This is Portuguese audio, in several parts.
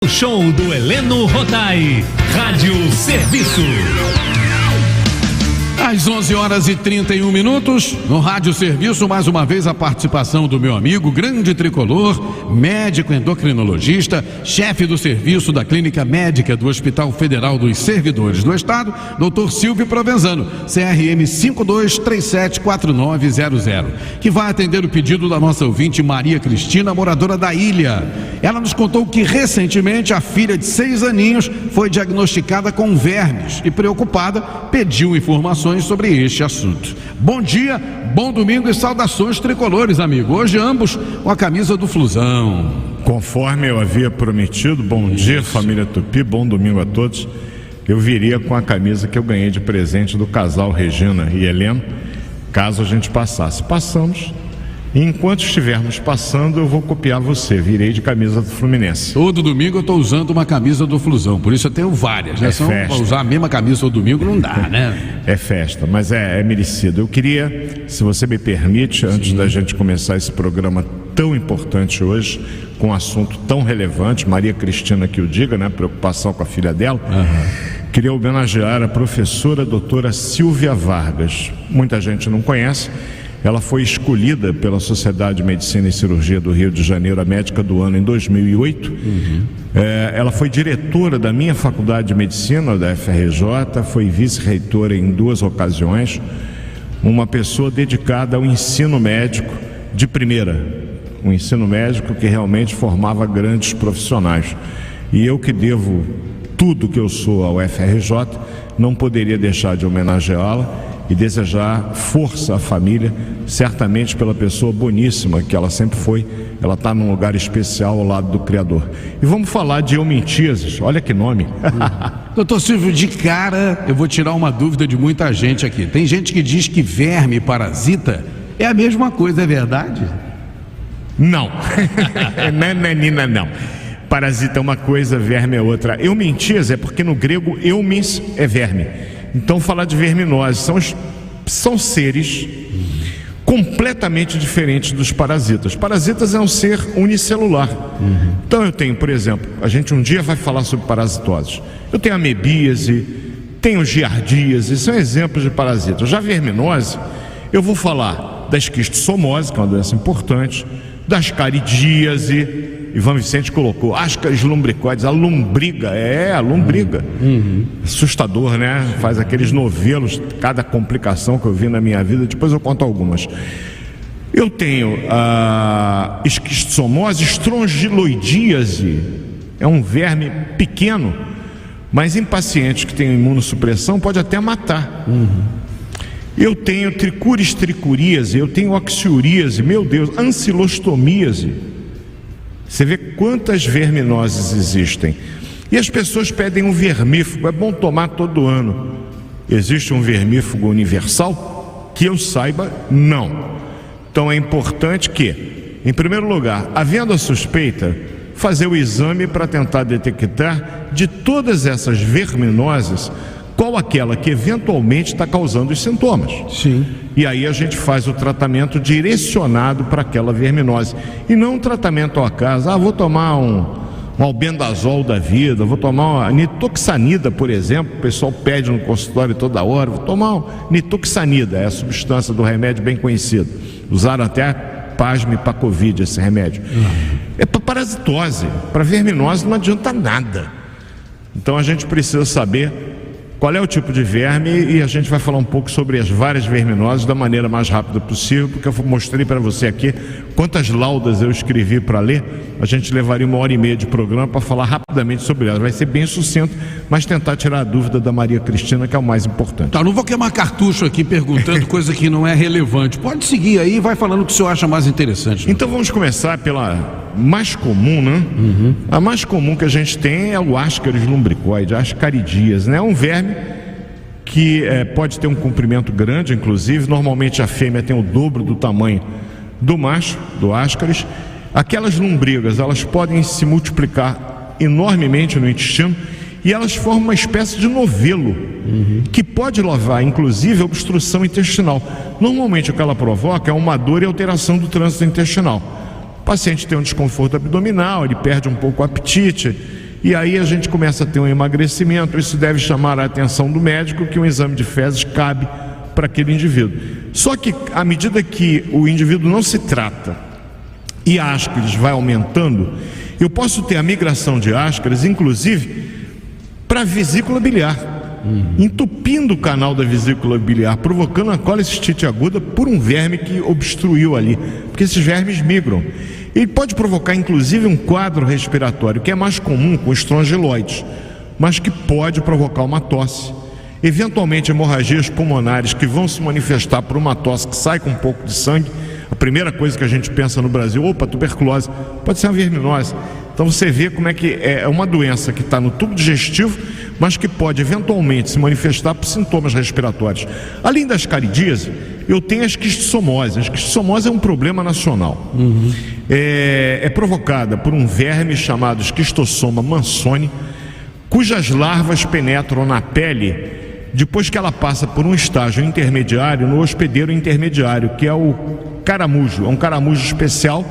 O show do Heleno Rodai, Rádio Serviço. Às 11h31, no Rádio Serviço, mais uma vez a participação do meu amigo, grande tricolor, médico endocrinologista, chefe do serviço da Clínica Médica do Hospital Federal dos Servidores do Estado, Dr. Silvio Provenzano, CRM 52374900, que vai atender o pedido da nossa ouvinte Maria Cristina, moradora da Ilha. Ela nos contou que recentemente a filha de 6 aninhos foi diagnosticada com vermes e, preocupada, pediu informações sobre este assunto. Bom dia, bom domingo e saudações tricolores, amigo. Hoje ambos com a camisa do Flusão. Conforme eu havia prometido, bom dia, família Tupi, bom domingo a todos. Eu viria com a camisa que eu ganhei de presente do casal Regina e Heleno, caso a gente passasse. Passamos. E enquanto estivermos passando, eu vou copiar você. Virei de camisa do Fluminense. Todo domingo eu estou usando uma camisa do Flusão, por isso eu tenho várias, né? É festa. Para usar a mesma camisa todo domingo não dá, né? É festa, mas é merecido. Eu queria, se você me permite, antes da gente começar esse programa tão importante hoje, com um assunto tão relevante, Maria Cristina que o diga, né? Preocupação com a filha dela. Queria homenagear a professora doutora Silvia Vargas. Muita gente não conhece. Ela foi escolhida pela Sociedade de Medicina e Cirurgia do Rio de Janeiro, a médica do ano, em 2008. Ela foi diretora da minha faculdade de medicina, da FRJ, foi vice-reitora em 2 ocasiões. Uma pessoa dedicada ao ensino médico de primeira. Um ensino médico que realmente formava grandes profissionais. E eu, que devo tudo que eu sou ao FRJ, não poderia deixar de homenageá-la e desejar força à família, certamente pela pessoa boníssima que ela sempre foi. Ela está num lugar especial ao lado do Criador. E vamos falar de eumintíases, olha que nome. Doutor Silvio, de cara eu vou tirar uma dúvida de muita gente aqui. Tem gente que diz que verme e parasita é a mesma coisa, é verdade? Não, nananina não. Parasita é uma coisa, verme é outra. Eumintíase é porque no grego eumis é verme. Então falar de verminose, são seres completamente diferentes dos parasitas. Parasitas é um ser unicelular. Então eu tenho, por exemplo, a gente um dia vai falar sobre parasitoses. Eu tenho amebíase, tenho giardíase, são exemplos de parasitas. Já verminose, eu vou falar da esquistossomose, que é uma doença importante, da ascaridíase. Ivan Vicente colocou ascaris lumbricoides, a lombriga, a lombriga. Assustador, né? Faz aqueles novelos, cada complicação que eu vi na minha vida, depois eu conto algumas. Eu tenho a esquistossomose, estrongiloidíase, é um verme pequeno, mas em pacientes que têm imunossupressão pode até matar. Eu tenho tricuríase, eu tenho oxiuríase, meu Deus, ancilostomíase. Você vê quantas verminoses existem. E as pessoas pedem um vermífugo, é bom tomar todo ano. Existe um vermífugo universal? Que eu saiba, não. Então é importante que, em primeiro lugar, havendo a suspeita, fazer o exame para tentar detectar de todas essas verminoses, qual aquela que eventualmente está causando os sintomas. Sim. E aí a gente faz o tratamento direcionado para aquela verminose. E não um tratamento ao acaso. Vou tomar um albendazol da vida, vou tomar uma nitoxanida, por exemplo. O pessoal pede no consultório toda hora. Vou tomar um nitoxanida, é a substância do remédio bem conhecido. Usaram até, pasme, para Covid esse remédio. É para parasitose. Para verminose não adianta nada. Então a gente precisa saber qual é o tipo de verme e a gente vai falar um pouco sobre as várias verminoses da maneira mais rápida possível, porque eu mostrei para você aqui quantas laudas eu escrevi para ler. A gente levaria 1h30 de programa para falar rapidamente sobre elas. Vai ser bem sucinto, mas tentar tirar a dúvida da Maria Cristina, que é o mais importante. Tá, não vou queimar cartucho aqui perguntando coisa que não é relevante. Pode seguir aí e vai falando o que o senhor acha mais interessante. Então vamos começar pela mais comum, né? A mais comum que a gente tem é o ascaris lumbricoide, ascaridíase, né? É um verme que pode ter um comprimento grande, inclusive. Normalmente a fêmea tem o dobro do tamanho do macho, do ascaris. Aquelas lombrigas, elas podem se multiplicar enormemente no intestino e elas formam uma espécie de novelo que pode levar, inclusive, a obstrução intestinal. Normalmente o que ela provoca é uma dor e alteração do trânsito intestinal. O paciente tem um desconforto abdominal, ele perde um pouco o apetite, e aí a gente começa a ter um emagrecimento. Isso deve chamar a atenção do médico, que um exame de fezes cabe para aquele indivíduo. Só que à medida que o indivíduo não se trata e a ascaris vai aumentando, eu posso ter a migração de ascaris, inclusive, para a vesícula biliar, entupindo o canal da vesícula biliar, provocando uma colecistite aguda por um verme que obstruiu ali, porque esses vermes migram. Ele pode provocar, inclusive, um quadro respiratório, que é mais comum com estrongiloides, mas que pode provocar uma tosse. Eventualmente, hemorragias pulmonares que vão se manifestar por uma tosse que sai com um pouco de sangue. A primeira coisa que a gente pensa no Brasil, opa, tuberculose, pode ser uma verminose. Então você vê como é que é uma doença que está no tubo digestivo, mas que pode eventualmente se manifestar por sintomas respiratórios. Além da ascaridíase, eu tenho a esquistossomose. A esquistossomose é um problema nacional. É provocada por um verme chamado esquistossoma mansoni, cujas larvas penetram na pele depois que ela passa por um estágio intermediário no hospedeiro intermediário, que é o caramujo. É um caramujo especial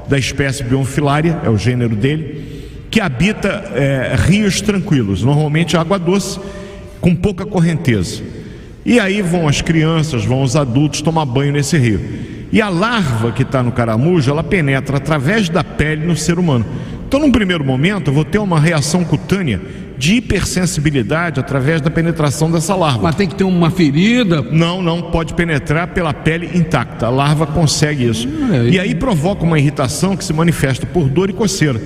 da espécie Bionfilaria, é o gênero dele, que habita rios tranquilos, normalmente água doce, com pouca correnteza. E aí vão as crianças, vão os adultos tomar banho nesse rio. E a larva que está no caramujo, ela penetra através da pele no ser humano. Então, num primeiro momento, eu vou ter uma reação cutânea de hipersensibilidade através da penetração dessa larva. Mas tem que ter uma ferida? Não pode penetrar pela pele intacta. A larva consegue isso. E aí provoca uma irritação que se manifesta por dor e coceira.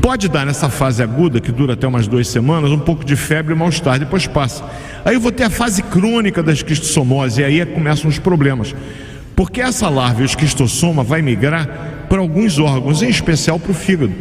Pode dar nessa fase aguda, que dura até umas 2 semanas, um pouco de febre e mal-estar, depois passa. Aí eu vou ter a fase crônica da esquistossomose, e aí começam os problemas. Porque essa larva, o esquistossoma, vai migrar para alguns órgãos, em especial para o fígado.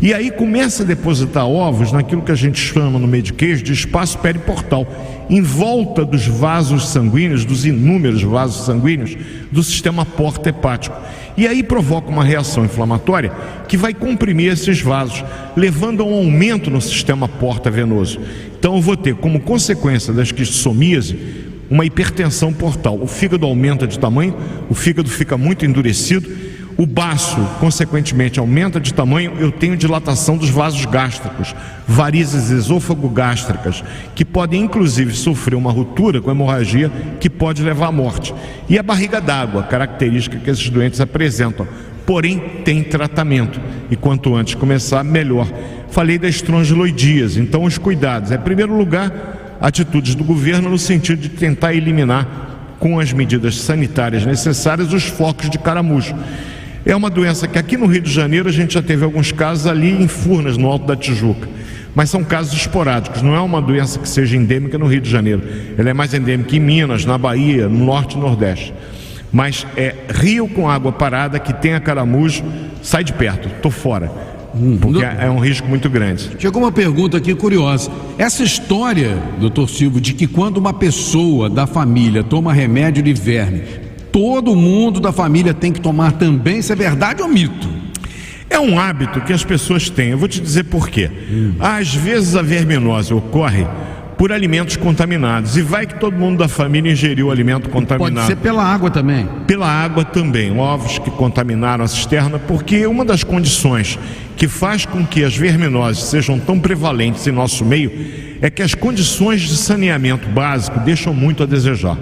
E aí começa a depositar ovos naquilo que a gente chama no meio de queijo de espaço periportal, em volta dos vasos sanguíneos, dos inúmeros vasos sanguíneos do sistema porta-hepático. E aí provoca uma reação inflamatória que vai comprimir esses vasos, levando a um aumento no sistema porta-venoso. Então eu vou ter, como consequência da esquistossomíase, uma hipertensão portal. O fígado aumenta de tamanho, o fígado fica muito endurecido, o baço, consequentemente, aumenta de tamanho. Eu tenho dilatação dos vasos gástricos, varizes esôfago-gástricas, que podem inclusive sofrer uma ruptura com hemorragia que pode levar à morte. E a barriga d'água, característica que esses doentes apresentam, porém tem tratamento, e quanto antes começar, melhor. Falei da estrongiloidíase, então os cuidados. Em primeiro lugar, atitudes do governo no sentido de tentar eliminar, com as medidas sanitárias necessárias, os focos de caramujo. É uma doença que aqui no Rio de Janeiro a gente já teve alguns casos ali em Furnas, no Alto da Tijuca, mas são casos esporádicos, não é uma doença que seja endêmica no Rio de Janeiro. Ela é mais endêmica em Minas, na Bahia, no Norte e Nordeste. Mas é rio com água parada que tenha caramujo, sai de perto, tô fora. Porque é um risco muito grande. Chegou uma pergunta aqui curiosa. Essa história, doutor Silvio, de que quando uma pessoa da família toma remédio de verme, todo mundo da família tem que tomar também, isso é verdade ou mito? É um hábito que as pessoas têm. Eu vou te dizer por quê. Às vezes a verminose ocorre por alimentos contaminados, e vai que todo mundo da família ingeriu alimento contaminado. Pode ser pela água também. Pela água também, ovos que contaminaram a cisterna, porque uma das condições que faz com que as verminoses sejam tão prevalentes em nosso meio é que as condições de saneamento básico deixam muito a desejar.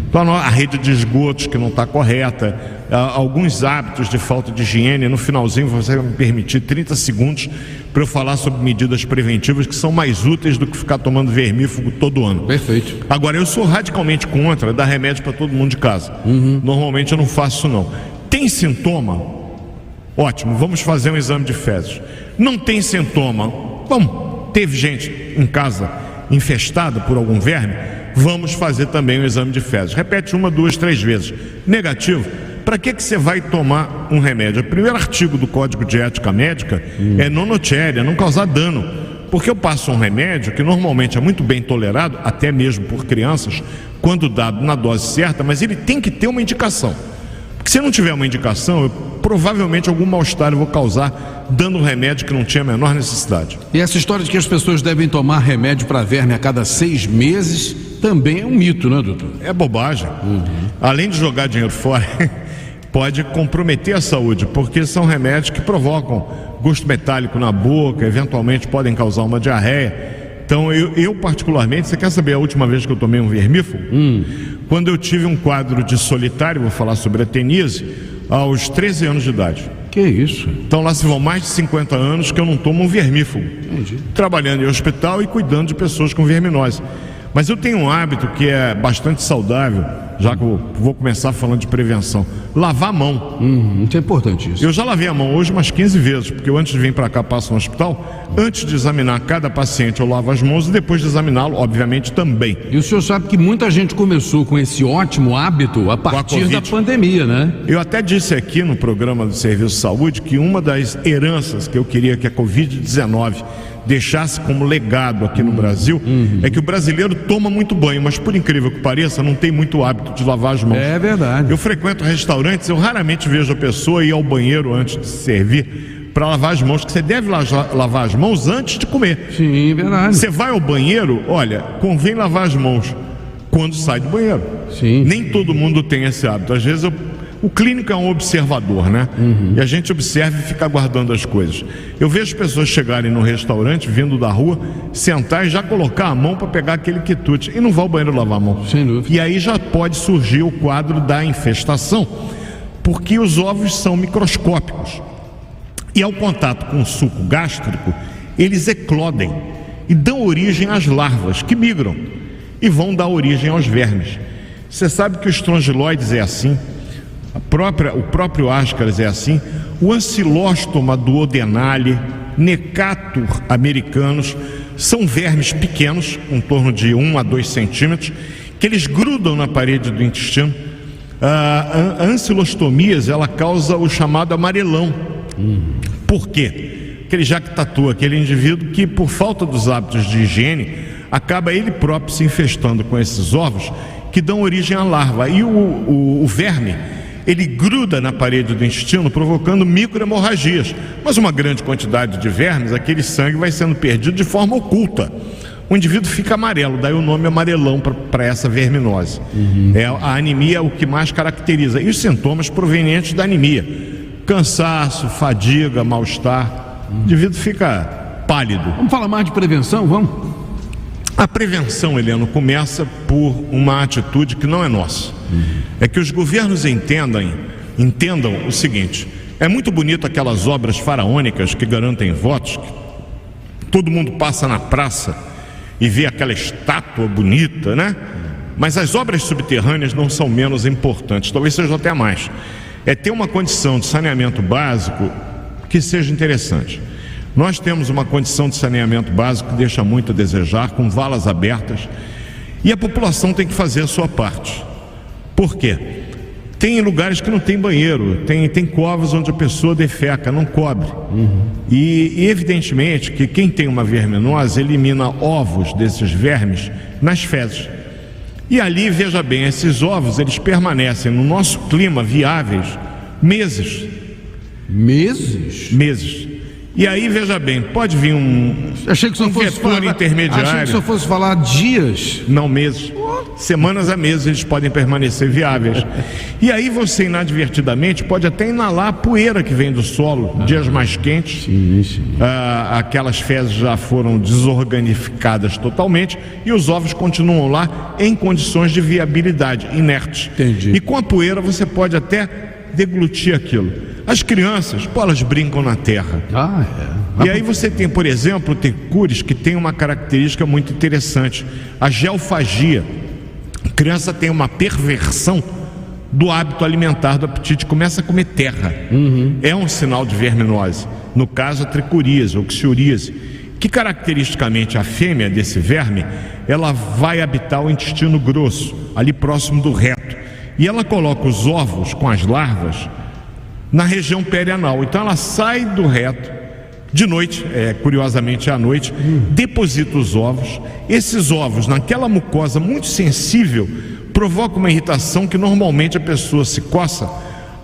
Então a rede de esgotos que não está correta, alguns hábitos de falta de higiene. No finalzinho você vai me permitir 30 segundos para eu falar sobre medidas preventivas que são mais úteis do que ficar tomando vermífugo todo ano. Perfeito. Agora, eu sou radicalmente contra dar remédio para todo mundo de casa. Normalmente eu não faço isso não. Tem sintoma? Ótimo, vamos fazer um exame de fezes. Não tem sintoma? Vamos, teve gente em casa infestada por algum verme? Vamos fazer também um exame de fezes. Repete 1, 2, 3 vezes. Negativo? Para que você vai tomar um remédio? O primeiro artigo do Código de Ética Médica é non nocere, não causar dano. Porque eu passo um remédio que normalmente é muito bem tolerado, até mesmo por crianças, quando dado na dose certa, mas ele tem que ter uma indicação. Porque se não tiver uma indicação, provavelmente algum mal-estar eu vou causar dando um remédio que não tinha a menor necessidade. E essa história de que as pessoas devem tomar remédio para verme a cada 6 meses também é um mito, né, doutor? É bobagem. Além de jogar dinheiro fora, pode comprometer a saúde, porque são remédios que provocam gosto metálico na boca, eventualmente podem causar uma diarreia. Então eu particularmente, você quer saber a última vez que eu tomei um vermífugo? Quando eu tive um quadro de solitário, vou falar sobre a tenise, aos 13 anos de idade. Que isso? Então lá se vão mais de 50 anos que eu não tomo um vermífugo. Entendi. Trabalhando em hospital e cuidando de pessoas com verminose. Mas eu tenho um hábito que é bastante saudável, já que eu vou começar falando de prevenção: lavar a mão. Isso é importante isso. Eu já lavei a mão hoje umas 15 vezes, porque eu, antes de vir para cá, passo no hospital. Antes de examinar cada paciente, eu lavo as mãos, e depois de examiná-lo, obviamente, também. E o senhor sabe que muita gente começou com esse ótimo hábito a partir da pandemia, né? Eu até disse aqui no programa do Serviço de Saúde que uma das heranças que eu queria que a Covid-19 deixasse como legado aqui no Brasil é que o brasileiro toma muito banho, mas, por incrível que pareça, não tem muito hábito de lavar as mãos. É verdade. Eu frequento restaurantes, eu raramente vejo a pessoa ir ao banheiro antes de servir para lavar as mãos, porque você deve lavar as mãos antes de comer. Sim, verdade. Você vai ao banheiro, olha, convém lavar as mãos quando sai do banheiro. Sim. Nem todo mundo tem esse hábito. Às vezes o clínico é um observador, né? E a gente observa e fica guardando as coisas. Eu vejo pessoas chegarem no restaurante, vindo da rua, sentar e já colocar a mão para pegar aquele quitute, e não vai ao banheiro lavar a mão. Sem dúvida. E aí já pode surgir o quadro da infestação, porque os ovos são microscópicos. E ao contato com o suco gástrico, eles eclodem e dão origem às larvas, que migram e vão dar origem aos vermes. Você sabe que o Strongyloides é assim, o próprio Ascaris é assim, o Ancylostoma duodenale, Necatur americanos, são vermes pequenos, em torno de 1 a 2 centímetros, que eles grudam na parede do intestino. A ancilostomias, ela causa o chamado amarelão. Por quê? Aquele jactatu, aquele indivíduo que, por falta dos hábitos de higiene, acaba ele próprio se infestando com esses ovos que dão origem à larva. E o verme, ele gruda na parede do intestino, provocando microhemorragias. Mas uma grande quantidade de vermes, aquele sangue vai sendo perdido de forma oculta. O indivíduo fica amarelo, daí o nome amarelão para essa verminose. A anemia é o que mais caracteriza. E os sintomas provenientes da anemia: cansaço, fadiga, mal-estar. O indivíduo fica pálido. Vamos falar mais de prevenção, vamos? A prevenção, Heleno, começa por uma atitude que não é nossa. É que os governos entendam o seguinte: é muito bonito aquelas obras faraônicas que garantem votos, que todo mundo passa na praça e vê aquela estátua bonita, né? Mas as obras subterrâneas não são menos importantes, talvez sejam até mais. É ter uma condição de saneamento básico que seja interessante. Nós temos uma condição de saneamento básico que deixa muito a desejar, com valas abertas, e a população tem que fazer a sua parte. Por quê? Tem lugares que não tem banheiro, tem covas onde a pessoa defeca, não cobre. E evidentemente que quem tem uma verminose elimina ovos desses vermes nas fezes. E ali, veja bem, esses ovos, eles permanecem no nosso clima viáveis meses. Meses. E aí, veja bem, pode vir Achei que o senhor fosse falar intermediário. Achei que o senhor fosse falar dias. Não, meses. Semanas a meses eles podem permanecer viáveis. E aí você, inadvertidamente, pode até inalar a poeira que vem do solo, dias mais quentes. Sim. Aquelas fezes já foram desorganificadas totalmente e os ovos continuam lá em condições de viabilidade, inertes. Entendi. E com a poeira você pode até deglutir aquilo. As crianças, elas brincam na terra. E aí você tem, por exemplo, tecures que tem uma característica muito interessante: a geofagia. A criança tem uma perversão do hábito alimentar, do apetite, começa a comer terra. É um sinal de verminose. No caso, a tricuríase, oxioríase, que caracteristicamente a fêmea desse verme, ela vai habitar o intestino grosso, ali próximo do reto, e ela coloca os ovos com as larvas na região perianal. Então ela sai do reto de noite, curiosamente à noite, deposita os ovos. Esses ovos, naquela mucosa muito sensível, provocam uma irritação que normalmente a pessoa se coça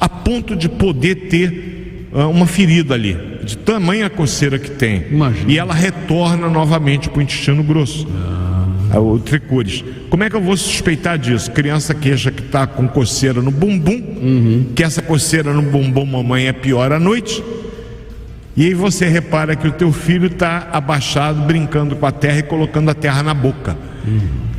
a ponto de poder ter uma ferida ali, de tamanha coceira que tem. Imagina. E ela retorna novamente para o intestino grosso. O tricúris. Como é que eu vou suspeitar disso? Criança queixa que está com coceira no bumbum, que essa coceira no bumbum, mamãe, é pior à noite. E aí você repara que o teu filho está abaixado, brincando com a terra e colocando a terra na boca.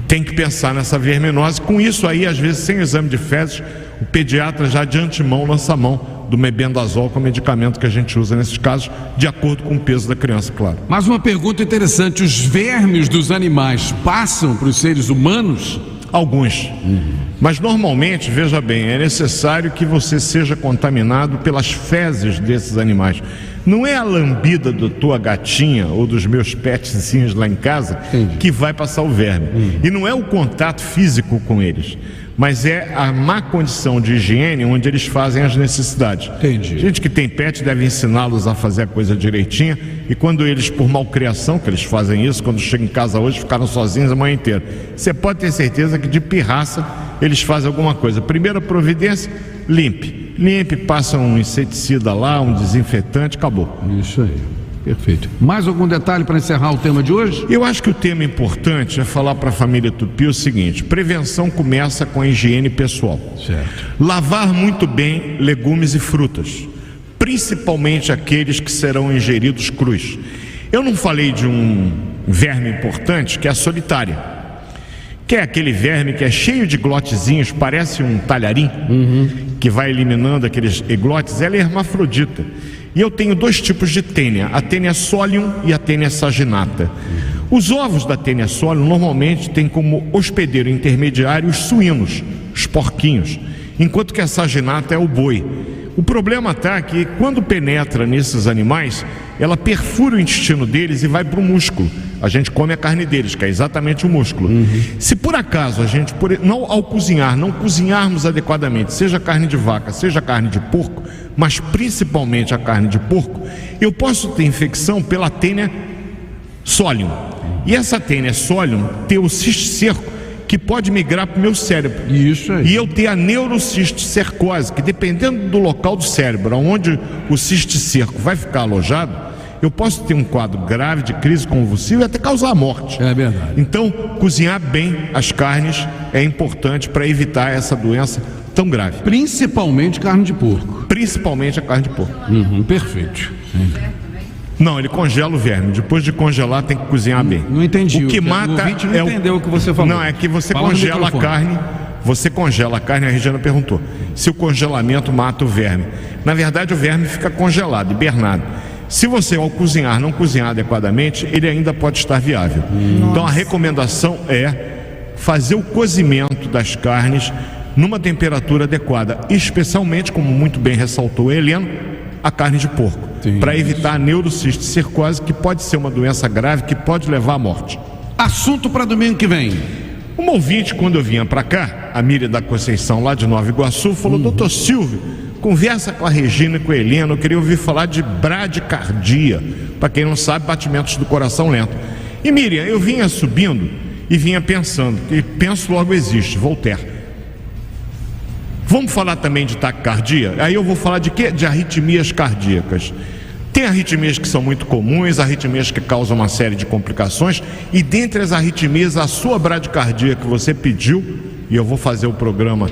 Tem que pensar nessa verminose. Com isso aí, às vezes, sem exame de fezes, o pediatra já de antemão lança a mão do mebendazol, que é o medicamento que a gente usa nesses casos, de acordo com o peso da criança, claro. Mas uma pergunta interessante: os vermes dos animais passam para os seres humanos? Alguns. Mas normalmente, veja bem, é necessário que você seja contaminado pelas fezes desses animais. Não é a lambida da tua gatinha ou dos meus petzinhos lá em casa que vai passar o verme. E não é o contato físico com eles, mas é a má condição de higiene onde eles fazem as necessidades. Entendi. Gente que tem pet deve ensiná-los a fazer a coisa direitinha, e quando eles, por malcriação, que eles fazem isso, quando chegam em casa hoje, ficaram sozinhos a manhã inteira. Você pode ter certeza que de pirraça eles fazem alguma coisa. Primeira providência, limpe. Limpe, passa um inseticida lá, um desinfetante, acabou. Isso aí, perfeito. Mais algum detalhe para encerrar o tema de hoje? Eu acho que o tema importante é falar para a família Tupi o seguinte: prevenção começa com a higiene pessoal. Certo. Lavar muito bem legumes e frutas, principalmente aqueles que serão ingeridos crus. Eu não falei de um verme importante, que é a solitária, que é aquele verme que é cheio de glotezinhos, parece um talharim, que vai eliminando aqueles glotes. Ela é hermafrodita. E eu tenho dois tipos de tênia, a tênia solium e a tênia saginata. Os ovos da tênia solium normalmente têm como hospedeiro intermediário os suínos, os porquinhos, enquanto que a saginata é o boi. O problema está que quando penetra nesses animais, ela perfura o intestino deles e vai para o músculo. A gente come a carne deles, que é exatamente o músculo. Se por acaso a gente, ao cozinhar, não cozinharmos adequadamente, seja carne de vaca, seja carne de porco, mas principalmente a carne de porco, eu posso ter infecção pela tênia solium. E essa tênia solium tem o cisticerco, que pode migrar para o meu cérebro. Isso aí. E eu ter a neurocisticercose, que dependendo do local do cérebro onde o cisticerco vai ficar alojado, eu posso ter um quadro grave de crise convulsiva e até causar a morte. É verdade. Então, cozinhar bem as carnes é importante para evitar essa doença tão grave. Principalmente carne de porco. Principalmente a carne de porco. Perfeito. Não, ele congela o verme. Depois de congelar, tem que cozinhar bem. Não entendi. O que mata o ouvinte não é entendeu o que você falou. Não, é que você Fala no congela a microfone. carne. Você congela a carne, a Regina perguntou se o congelamento mata o verme. Na verdade, o verme fica congelado, hibernado. Se você, ao cozinhar, não cozinhar adequadamente, ele ainda pode estar viável. Então a recomendação é fazer o cozimento das carnes numa temperatura adequada, especialmente, como muito bem ressaltou o Heleno, a carne de porco, para evitar a neurocisticercose, que pode ser uma doença grave que pode levar à morte. Assunto para domingo que vem. Uma ouvinte, quando eu vinha para cá, a Miriam da Conceição, lá de Nova Iguaçu, falou: doutor Silvio, conversa com a Regina e com a Helena, eu queria ouvir falar de bradicardia. Para quem não sabe, batimentos do coração lento. E Miriam, eu vinha subindo e vinha pensando, que penso logo existe, Voltaire. Vamos falar também de taquicardia? Aí eu vou falar de quê? De arritmias cardíacas. Tem arritmias que são muito comuns, arritmias que causam uma série de complicações, e dentre as arritmias, a sua bradicardia que você pediu, e eu vou fazer o programa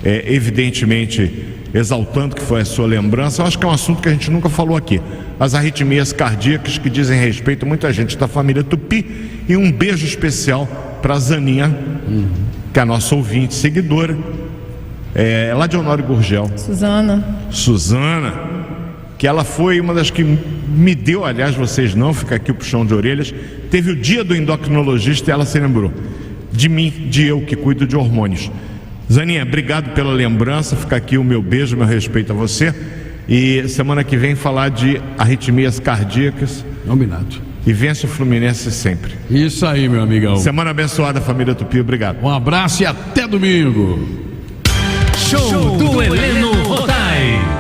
evidentemente exaltando que foi a sua lembrança. Eu acho que é um assunto que a gente nunca falou aqui: as arritmias cardíacas, que dizem respeito a muita gente da família Tupi. E um beijo especial para a Zaninha, que é a nossa ouvinte, seguidora, lá de Honório Gurgel, Suzana, que ela foi uma das que me deu, aliás, vocês não, fica aqui o puxão de orelhas, teve o dia do endocrinologista e ela se lembrou de mim, de eu que cuido de hormônios. Zaninha, obrigado pela lembrança, fica aqui o meu beijo, meu respeito a você, e semana que vem falar de arritmias cardíacas. Combinado. E vence o Fluminense sempre. Isso aí, meu amigão. Semana abençoada, família Tupi, obrigado. Um abraço e até domingo. Show do Heleno.